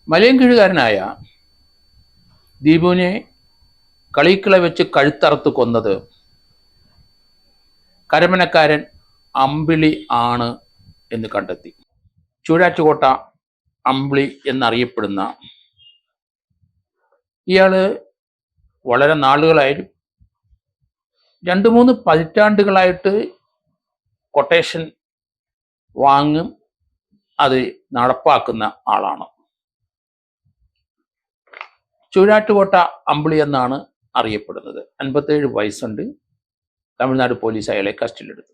മലയൻകീഴുകാരനായ ദീപുവിനെ കളിക്കള വെച്ച് കഴുത്തറുത്ത് കൊന്നത് കരമനക്കാരൻ അമ്പിളി ആണ് എന്ന് കണ്ടെത്തി. ചൂഴാറ്റുകോട്ട അമ്പിളി എന്നറിയപ്പെടുന്ന ഇയാള് വളരെ നാളുകളായി 2-3 പതിറ്റാണ്ടുകളായിട്ട് കൊട്ടേഷൻ വാങ്ങും അത് നടപ്പാക്കുന്ന ആളാണ്. ചൂഴാറ്റുകോട്ട അമ്പിളി എന്നാണ് അറിയപ്പെടുന്നത്. 57 വയസ്സുണ്ട്. തമിഴ്നാട് പോലീസ് അയാളെ കസ്റ്റഡിയിലെടുത്തു.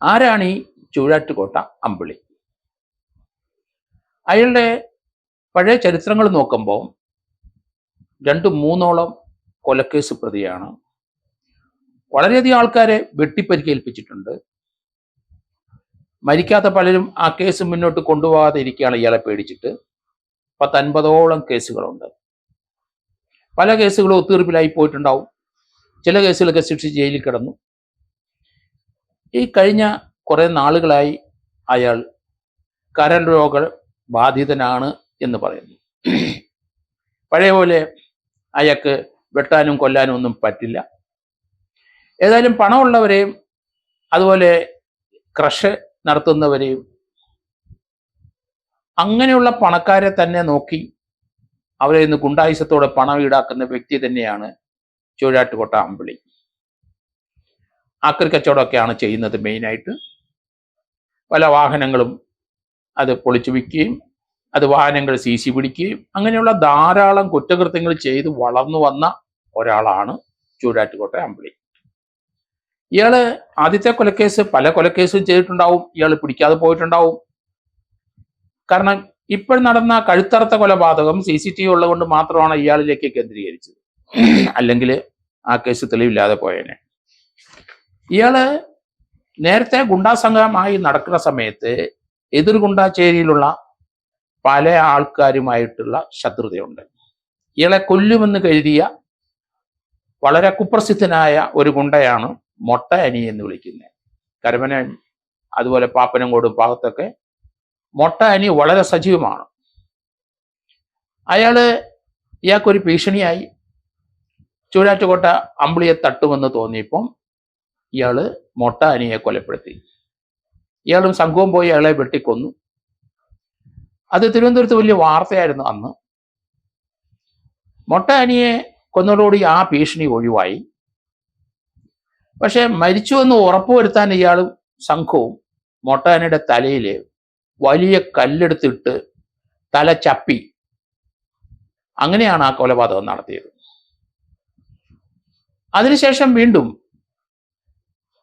ആരാണ് ഈ ചൂഴാറ്റുകോട്ട അമ്പിളി? അയാളുടെ പഴയ ചരിത്രങ്ങൾ നോക്കുമ്പോൾ 2-3ഓളം കൊലക്കേസ് പ്രതിയാണ്. വളരെയധികം ആൾക്കാരെ വെട്ടിപ്പരിക്കേൽപ്പിച്ചിട്ടുണ്ട്. മരിക്കാത്ത പലരും ആ കേസ് മുന്നോട്ട് കൊണ്ടുപോകാതെ ഇരിക്കുകയാണ് ഇയാളെ പേടിച്ചിട്ട്. 50-50ഓളം കേസുകളുണ്ട്. പല കേസുകളും ഒത്തുതീർപ്പിലായി പോയിട്ടുണ്ടാവും. ചില കേസുകളൊക്കെ ശിക്ഷിച്ച് ജയിലിൽ കിടന്നു. ഈ കഴിഞ്ഞ കുറെ നാളുകളായി അയാൾ കരൾ രോഗ ബാധിതനാണ് എന്ന് പറയുന്നു. പഴയ പോലെ അയാൾക്ക് വെട്ടാനും കൊല്ലാനും ഒന്നും പറ്റില്ല. ഏതായാലും പണമുള്ളവരെയും അതുപോലെ ക്രഷ് നടത്തുന്നവരെയും അങ്ങനെയുള്ള പണക്കാരെ തന്നെ നോക്കി അവരെ ഇന്ന് ഗുണ്ടായുസത്തോടെ പണം ഈടാക്കുന്ന വ്യക്തി തന്നെയാണ് ചൂഴാറ്റുകോട്ട അമ്പിളി. ആക്രി കച്ചവടമൊക്കെയാണ് ചെയ്യുന്നത് മെയിനായിട്ട്. പല വാഹനങ്ങളും അത് പൊളിച്ചു വിൽക്കുകയും അത് വാഹനങ്ങൾ CC പിടിക്കുകയും അങ്ങനെയുള്ള ധാരാളം കുറ്റകൃത്യങ്ങൾ ചെയ്ത് വളർന്നു വന്ന ഒരാളാണ് ചൂഴാറ്റുകോട്ട അമ്പിളി. ഇയാള് ആദ്യത്തെ കൊലക്കേസ് പല കൊലക്കേസും ചെയ്തിട്ടുണ്ടാവും. ഇയാൾ പിടിക്കാതെ പോയിട്ടുണ്ടാവും. കാരണം ഇപ്പോൾ നടന്ന കഴുത്തറുത്ത കൊലപാതകം CCTV ഉള്ളതുകൊണ്ട് മാത്രമാണ് ഇയാളിലേക്ക് കേന്ദ്രീകരിച്ചത്. അല്ലെങ്കിൽ ആ കേസ് തെളിവില്ലാതെ പോയേനെ. ഇയാള് നേരത്തെ ഗുണ്ടാസംഘമായി നടക്കുന്ന സമയത്ത് എതിർ ഗുണ്ടാചേരിയിലുള്ള പല ആൾക്കാരുമായിട്ടുള്ള ശത്രുതയുണ്ട്. ഇയാളെ കൊല്ലുമെന്ന് കരുതിയ വളരെ കുപ്രസിദ്ധനായ ഒരു ഗുണ്ടയാണ് മൊട്ട അനി എന്ന് വിളിക്കുന്നത്. കരമന അതുപോലെ പാപ്പനംകോട് ഭാഗത്തൊക്കെ മൊട്ട അനി വളരെ സജീവമാണ്. ഇയാൾക്കൊരു ഭീഷണിയായി. ചൂഴാറ്റുകോട്ട അമ്പിളിയെ തട്ടുമെന്ന് തോന്നിയപ്പം ഇയാള് മൊട്ട അനിയെ കൊലപ്പെടുത്തി. ഇയാളും സംഘവും പോയി അയാളെ വെട്ടിക്കൊന്നു. അത് തിരുവനന്തപുരത്ത് വലിയ വാർത്തയായിരുന്നു അന്ന്. മൊട്ട അനിയെ കൊന്നതോടുകൂടി ആ ഭീഷണി ഒഴിവായി. പക്ഷെ മരിച്ചുവെന്ന് ഉറപ്പുവരുത്താൻ ഇയാളും സംഘവും മൊട്ട അനിയുടെ തലയിൽ വലിയ കല്ലെടുത്തിട്ട് തല ചപ്പി. അങ്ങനെയാണ് ആ കൊലപാതകം നടത്തിയത്. അതിനുശേഷം വീണ്ടും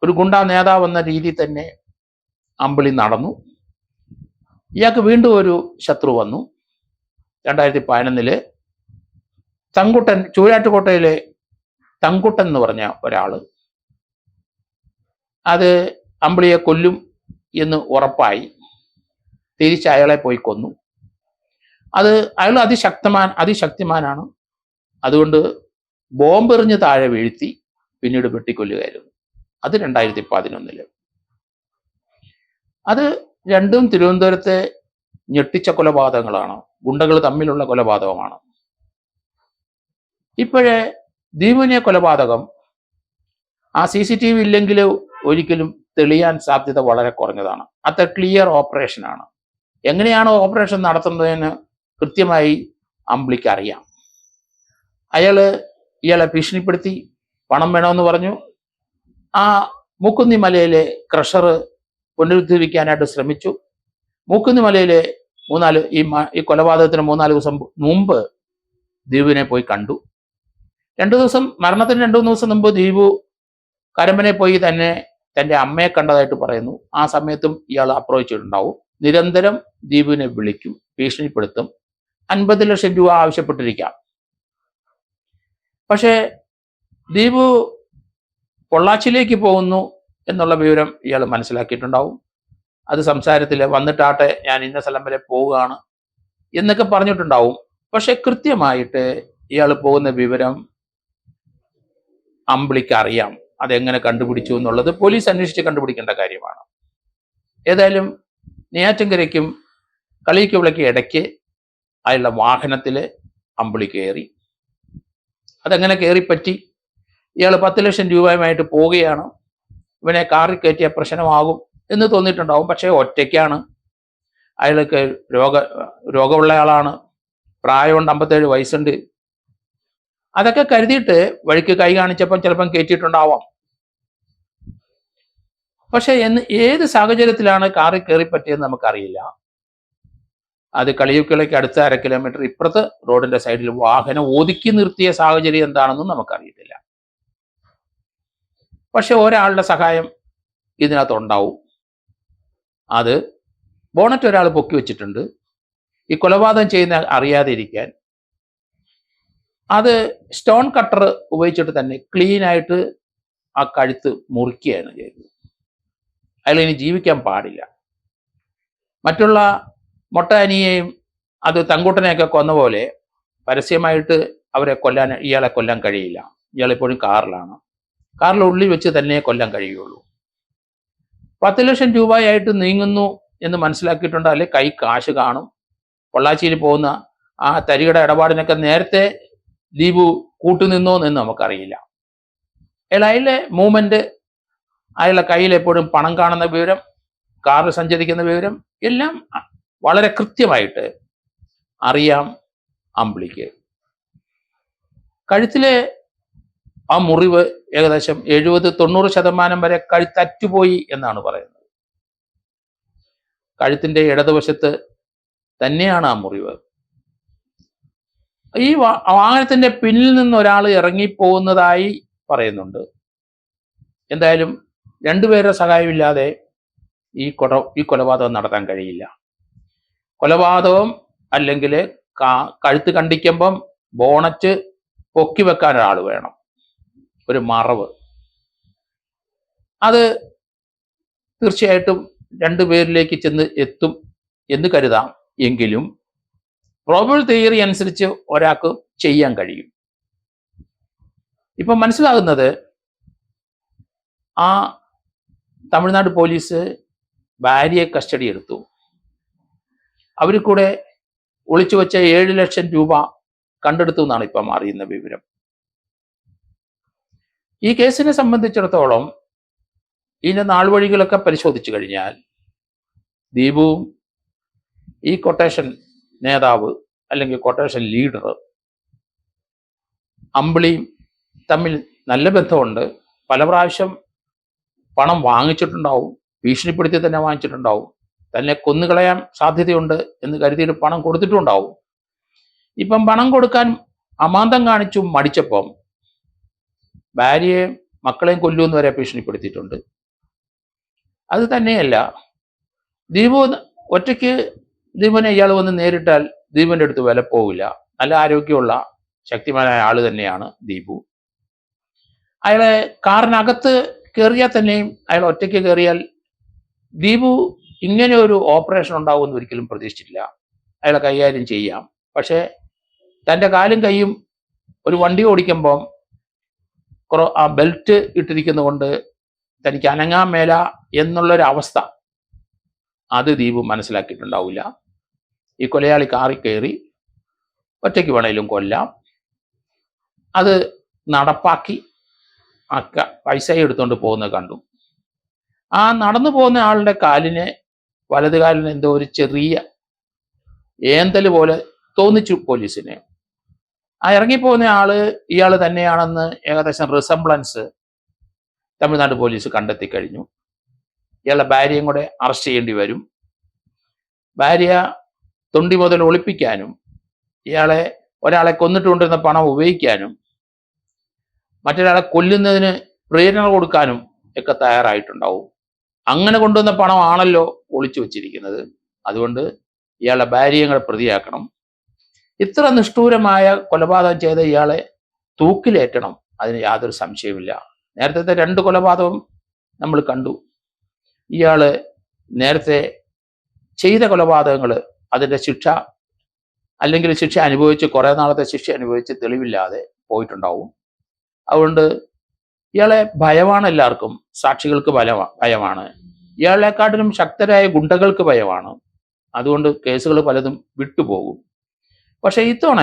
ഒരു ഗുണ്ടാ നേതാവ് എന്ന രീതിയിൽ തന്നെ അമ്പിളി നടന്നു. ഇയാൾക്ക് വീണ്ടും ഒരു ശത്രു വന്നു. 2011 തങ്കുട്ടൻ, ചൂഴാറ്റുകോട്ടയിലെ തങ്കുട്ടൻ എന്ന് പറഞ്ഞ ഒരാള് അത് അമ്പിളിയെ കൊല്ലും എന്ന് ഉറപ്പായി. തിരിച്ച് അയാളെ പോയി കൊന്നു. അയാൾ അതിശക്തിമാനാണ്. അതുകൊണ്ട് ബോംബെറിഞ്ഞ് താഴെ വീഴ്ത്തി പിന്നീട് വെട്ടിക്കൊല്ലുകയായിരുന്നു. അത് 2011. അത് രണ്ടും തിരുവനന്തപുരത്തെ ഞെട്ടിച്ച കൊലപാതകങ്ങളാണ്. ഗുണ്ടകൾ തമ്മിലുള്ള കൊലപാതകമാണ്. ഇപ്പോഴേ ദീപുവിനെ കൊലപാതകം ആ CCTV ഇല്ലെങ്കിൽ ഒരിക്കലും തെളിയാൻ സാധ്യത വളരെ കുറഞ്ഞതാണ്. അത്ര ക്ലിയർ ഓപ്പറേഷനാണ്. എങ്ങനെയാണ് ഓപ്പറേഷൻ നടത്തുന്നതെന്ന് കൃത്യമായി അമ്പിളിക്ക് അറിയാം. ഇയാളെ ഭീഷണിപ്പെടുത്തി പണം വേണമെന്ന് പറഞ്ഞു. ആ മൂക്കുന്നി മലയിലെ ക്രഷർ പുനരുദ്ധരിക്കാനായിട്ട് ശ്രമിച്ചു. മൂക്കുന്നി മലയിലെ ഈ കൊലപാതകത്തിന് 3-4 ദിവസം മുമ്പ് ദീപുവിനെ പോയി കണ്ടു. മരണത്തിന് 2-3 ദിവസം മുമ്പ് ദീപു കരമ്പനെ പോയി തന്നെ തൻ്റെ അമ്മയെ കണ്ടതായിട്ട് പറയുന്നു. ആ സമയത്തും ഇയാൾ അപ്രോച്ച് ചെയ്തിട്ടുണ്ടാവും. നിരന്തരം ദീപുവിനെ വിളിക്കും, ഭീഷണിപ്പെടുത്തും. 50 ലക്ഷം രൂപ ആവശ്യപ്പെട്ടിരിക്കാം. പക്ഷേ ദീപു പൊള്ളാച്ചിയിലേക്ക് പോകുന്നു എന്നുള്ള വിവരം ഇയാൾ മനസ്സിലാക്കിയിട്ടുണ്ടാവും. അത് സംസാരത്തിൽ വന്നിട്ടാട്ടെ ഞാൻ ഇന്ന സ്ഥലം വരെ പോവുകയാണ് എന്നൊക്കെ പറഞ്ഞിട്ടുണ്ടാവും. പക്ഷെ കൃത്യമായിട്ട് ഇയാൾ പോകുന്ന വിവരം അമ്പിളിക്ക് അറിയാം. അതെങ്ങനെ കണ്ടുപിടിച്ചു എന്നുള്ളത് പോലീസ് അന്വേഷിച്ച് കണ്ടുപിടിക്കേണ്ട കാര്യമാണ്. ഏതായാലും നെയ്യാറ്റിൻകരയ്ക്കും കളിയിക്കുവിളയ്ക്ക് ഇടയ്ക്ക് അയാളുടെ വാഹനത്തിൽ അമ്പിളി കയറി. അതെങ്ങനെ കയറിപ്പറ്റി? ഇയാൾ 10 ലക്ഷം രൂപയുമായിട്ട് പോവുകയാണ്. ഇവനെ കാറിൽ കയറ്റിയ പ്രശ്നമാകും എന്ന് തോന്നിയിട്ടുണ്ടാവും. പക്ഷേ ഒറ്റയ്ക്കാണ്. അയാൾക്ക് രോഗമുള്ള ആളാണ്. പ്രായമുണ്ട്, 57 വയസ്സുണ്ട്. അതൊക്കെ കരുതിയിട്ട് വഴിക്ക് കൈ കാണിച്ചപ്പം ചിലപ്പം കയറ്റിയിട്ടുണ്ടാവാം. പക്ഷെ ഏത് സാഹചര്യത്തിലാണ് കാറിൽ കയറിപ്പറ്റിയെന്ന് നമുക്കറിയില്ല. അത് കളിയുക്കിളയ്ക്ക് അടുത്ത 1/2 കിലോമീറ്റർ ഇപ്പുറത്ത് റോഡിന്റെ സൈഡിൽ വാഹനം ഒതുക്കി നിർത്തിയ സാഹചര്യം എന്താണെന്നും നമുക്കറിയത്തില്ല. പക്ഷെ ഒരാളുടെ സഹായം ഇതിനകത്തുണ്ടാവും. അത് ബോണറ്റ് ഒരാൾ പൊക്കി വെച്ചിട്ടുണ്ട്. ഈ കൊലപാതകം ചെയ്യുന്ന അറിയാതെ ഇരിക്കാൻ അത് സ്റ്റോൺ കട്ടർ ഉപയോഗിച്ചിട്ട് തന്നെ ക്ലീനായിട്ട് ആ കഴുത്ത് മുറിക്കുകയാണ് ചെയ്തത്. അയാൾ ഇനി ജീവിക്കാൻ പാടില്ല. മറ്റുള്ള മൊട്ടാനിയെയും അത് തങ്കൂട്ടനെയൊക്കെ കൊന്ന പോലെ പരസ്യമായിട്ട് ഇയാളെ കൊല്ലാൻ കഴിയില്ല. ഇയാളെപ്പോഴും കാറിലാണ്. കാറിലെ ഉള്ളിൽ വെച്ച് തന്നെ കൊല്ലാൻ കഴിയുള്ളൂ. 10 ലക്ഷം രൂപയായിട്ട് നീങ്ങുന്നു എന്ന് മനസ്സിലാക്കിയിട്ടുണ്ട്. അല്ലെ കൈ കാശ് കാണും. പൊള്ളാച്ചിയിൽ പോകുന്ന ആ തരികട ഇടപാടിനൊക്കെ നേരത്തെ ദീപു കൂട്ടുനിന്നോ എന്ന് നമുക്കറിയില്ല. അയാളുടെ മൂവ്മെന്റ്, അയാളുടെ കയ്യിൽ എപ്പോഴും പണം കാണുന്ന വിവരം, കാറിൽ സഞ്ചരിക്കുന്ന വിവരം എല്ലാം വളരെ കൃത്യമായിട്ട് അറിയാം അമ്പിളിക്ക്. കഴുത്തിലെ ആ മുറിവ് ഏകദേശം 70-90% വരെ കഴുത്തറ്റുപോയി എന്നാണ് പറയുന്നത്. കഴുത്തിന്റെ ഇടതുവശത്ത് തന്നെയാണ് ആ മുറിവ്. ഈ വാഹനത്തിന്റെ പിന്നിൽ നിന്ന് ഒരാൾ ഇറങ്ങിപ്പോകുന്നതായി പറയുന്നുണ്ട്. എന്തായാലും രണ്ടുപേരുടെ സഹായമില്ലാതെ ഈ കൊലപാതകം നടത്താൻ കഴിയില്ല. കൊലപാതകം അല്ലെങ്കിൽ കഴുത്ത് കണ്ടിക്കുമ്പം ബോണറ്റ് പൊക്കി വെക്കാൻ ഒരാൾ വേണം, ഒരു മറവ്. അത് തീർച്ചയായിട്ടും രണ്ടുപേരിലേക്ക് ചെന്ന് എത്തും എന്ന് കരുതാം. എങ്കിലും പ്രോബബിൾ തിയറി അനുസരിച്ച് ഒരാൾക്ക് ചെയ്യാൻ കഴിയും. ഇപ്പം മനസ്സിലാകുന്നത് ആ തമിഴ്നാട് പോലീസ് ഭാര്യയെ കസ്റ്റഡി എടുത്തു. അവർ കൂടെ ഒളിച്ചു വെച്ച 7 ലക്ഷം രൂപ കണ്ടെടുത്തു എന്നാണ് ഇപ്പം അറിയുന്ന വിവരം. ഈ കേസിനെ സംബന്ധിച്ചിടത്തോളം ഇതിന്റെ നാൾവഴികളൊക്കെ പരിശോധിച്ചു കഴിഞ്ഞാൽ ദീപുവും ഈ കൊട്ടേഷൻ നേതാവ് അല്ലെങ്കിൽ കൊട്ടേഷൻ ലീഡർ അമ്പിളിയും തമ്മിൽ നല്ല ബന്ധമുണ്ട്. പല പ്രാവശ്യം പണം വാങ്ങിച്ചിട്ടുണ്ടാവും, ഭീഷണിപ്പെടുത്തി തന്നെ വാങ്ങിച്ചിട്ടുണ്ടാവും. തന്നെ കൊന്നുകളയാൻ സാധ്യതയുണ്ട് എന്ന് കരുതിയിട്ട് പണം കൊടുത്തിട്ടുണ്ടാവും. ഇപ്പം പണം കൊടുക്കാൻ അമാന്തം കാണിച്ചു മടിച്ചപ്പം ഭാര്യയെയും മക്കളെയും കൊല്ലുമെന്ന് വരെ ഭീഷണിപ്പെടുത്തിയിട്ടുണ്ട്. അത് തന്നെയല്ല, ദീപു ഒറ്റയ്ക്ക് ദീപനെ ഇയാൾ വന്ന് നേരിട്ടാൽ ദീപന്റെ അടുത്ത് വില പോവില്ല. നല്ല ആരോഗ്യമുള്ള ശക്തിമാനായ ആള് തന്നെയാണ് ദീപു. അയാളെ കാറിനകത്ത് കയറിയാൽ തന്നെയും അയാൾ ഒറ്റയ്ക്ക് കയറിയാൽ ദീപു ഇങ്ങനെ ഒരു ഓപ്പറേഷൻ ഉണ്ടാവുമെന്ന് ഒരിക്കലും പ്രതീക്ഷിച്ചിട്ടില്ല. അയാളെ കൈകാര്യം ചെയ്യാം. പക്ഷേ തൻ്റെ കാലും കൈയും ഒരു വണ്ടി ഓടിക്കുമ്പം ആ ബെൽറ്റ് ഇട്ടിരിക്കുന്നത് കൊണ്ട് തനിക്ക് അനങ്ങാൻ മേല എന്നുള്ളൊരവസ്ഥ അത് ദീപു മനസ്സിലാക്കിയിട്ടുണ്ടാവില്ല. ഈ കൊലയാളി കാറിൽ കയറി ഒറ്റയ്ക്ക് വേണേലും കൊല്ലാം. അത് നടപ്പാക്കി പൈസ എടുത്തുകൊണ്ട് പോകുന്നത് കണ്ടു. ആ നടന്നു പോകുന്ന ആളുടെ വലത് കാലിന് എന്തോ ഒരു ചെറിയ ഏന്തൽ പോലെ തോന്നിച്ചു പോലീസിന്. ആ ഇറങ്ങിപ്പോകുന്ന ഇയാൾ തന്നെയാണെന്ന് ഏകദേശം റിസംബ്ലൻസ് തമിഴ്നാട് പോലീസ് കണ്ടെത്തി കഴിഞ്ഞു. ഇയാളുടെ ഭാര്യയും കൂടെ അറസ്റ്റ് ചെയ്യേണ്ടി വരും. ഭാര്യ തൊണ്ടി മുതൽ ഒളിപ്പിക്കാനും ഒരാളെ കൊന്നിട്ടുകൊണ്ടിരുന്ന പണം ഉപയോഗിക്കാനും മറ്റൊരാളെ കൊല്ലുന്നതിന് പ്രേരണ കൊടുക്കാനും ഒക്കെ തയ്യാറായിട്ടുണ്ടാവും. അങ്ങനെ കൊണ്ടുവന്ന പണമാണല്ലോ ഒളിച്ചു വച്ചിരിക്കുന്നത്. അതുകൊണ്ട് ഇയാളുടെ ഭാര്യയും കൂടെ പ്രതിയാക്കണം. ഇത്ര നിഷ്ഠൂരമായ കൊലപാതകം ചെയ്ത ഇയാളെ തൂക്കിലേറ്റണം, അതിന് യാതൊരു സംശയമില്ല. നേരത്തെ 2 കൊലപാതകം നമ്മൾ കണ്ടു. ഇയാള് നേരത്തെ ചെയ്ത കൊലപാതകങ്ങൾ അതിൻ്റെ ശിക്ഷ അല്ലെങ്കിൽ ശിക്ഷ അനുഭവിച്ച് കുറേ നാളത്തെ ശിക്ഷ അനുഭവിച്ച് തെളിവില്ലാതെ പോയിട്ടുണ്ടാവും. അതുകൊണ്ട് ഇയാളെ ഭയമാണ് എല്ലാവർക്കും. സാക്ഷികൾക്ക് ഭയമാണ്. ഇയാളെക്കാട്ടിലും ശക്തരായ ഗുണ്ടകൾക്ക് ഭയമാണ്. അതുകൊണ്ട് കേസുകൾ പലതും വിട്ടുപോകും. പക്ഷേ ഇത്തവണ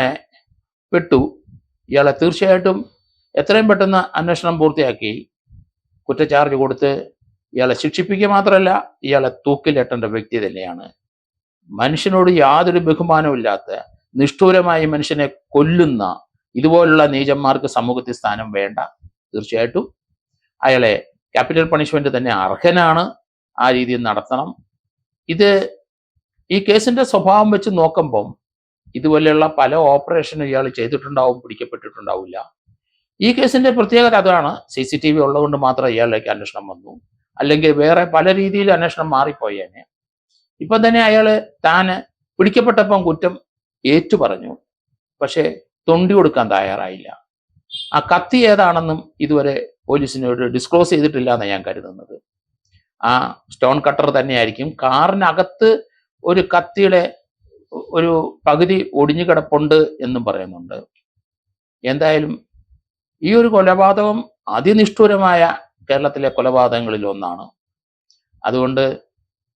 പെട്ടു. ഇയാളെ തീർച്ചയായിട്ടും എത്രയും പെട്ടെന്ന് അന്വേഷണം പൂർത്തിയാക്കി കുറ്റച്ചാർജ് കൊടുത്ത് ഇയാളെ ശിക്ഷിപ്പിക്കുക മാത്രമല്ല, ഇയാളെ തൂക്കിലേട്ടേണ്ട വ്യക്തി തന്നെയാണ്. മനുഷ്യനോട് യാതൊരു ബഹുമാനവും ഇല്ലാത്ത, നിഷ്ഠൂരമായി മനുഷ്യനെ കൊല്ലുന്ന ഇതുപോലുള്ള നീചന്മാർക്ക് സമൂഹത്തിൽ സ്ഥാനം വേണ്ട. തീർച്ചയായിട്ടും അയാളെ ക്യാപിറ്റൽ പണിഷ്മെന്റ് തന്നെ അർഹനാണ്. ആ രീതിയിൽ നടത്തണം. ഈ കേസിന്റെ സ്വഭാവം വെച്ച് നോക്കുമ്പം ഇതുപോലെയുള്ള പല ഓപ്പറേഷനും ഇയാൾ ചെയ്തിട്ടുണ്ടാവും, പിടിക്കപ്പെട്ടിട്ടുണ്ടാവില്ല. ഈ കേസിന്റെ പ്രത്യേകത അതാണ്. CCTV ഉള്ളതുകൊണ്ട് മാത്രം ഇയാളിലേക്ക് അന്വേഷണം വന്നു. അല്ലെങ്കിൽ വേറെ പല രീതിയിൽ അന്വേഷണം മാറിപ്പോയേനെ. ഇപ്പം തന്നെ അയാള് താന് പിടിക്കപ്പെട്ടപ്പം കുറ്റം ഏറ്റു പറഞ്ഞു. പക്ഷേ തൊണ്ടി കൊടുക്കാൻ തയ്യാറായില്ല. ആ കത്തി ഏതാണെന്നും ഇതുവരെ പോലീസിനോട് ഡിസ്ക്ലോസ് ചെയ്തിട്ടില്ല എന്നാണ് ഞാൻ കരുതുന്നത്. ആ സ്റ്റോൺ കട്ടർ തന്നെയായിരിക്കും. കാറിനകത്ത് ഒരു കത്തിയുടെ ഒരു പകുതി ഒടിഞ്ഞു കിടപ്പുണ്ട് എന്നും പറയുന്നുണ്ട്. എന്തായാലും ഈ ഒരു കൊലപാതകം അതിനിഷ്ഠൂരമായ കേരളത്തിലെ കൊലപാതകങ്ങളിൽ ഒന്നാണ്. അതുകൊണ്ട്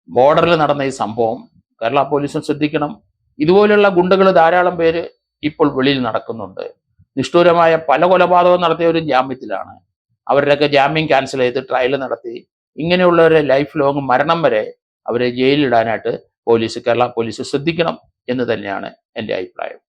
ബോർഡറിൽ നടന്ന ഈ സംഭവം കേരള പോലീസും ശ്രദ്ധിക്കണം. ഇതുപോലുള്ള ഗുണ്ടകൾ ധാരാളം പേര് ഇപ്പോൾ വെളിയിൽ നടക്കുന്നുണ്ട്. നിഷ്ഠൂരമായ പല കൊലപാതകവും നടത്തിയവരും ജാമ്യത്തിലാണ്. അവരുടെയൊക്കെ ജാമ്യം ക്യാൻസൽ ചെയ്ത് ട്രയൽ നടത്തി ഇങ്ങനെയുള്ളവരെ ലൈഫ് ലോങ് മരണം വരെ അവരെ ജയിലിലിടാനായിട്ട് കേരള പോലീസ് ശ്രദ്ധിക്കണം എന്ന് തന്നെയാണ് എൻ്റെ അഭിപ്രായം.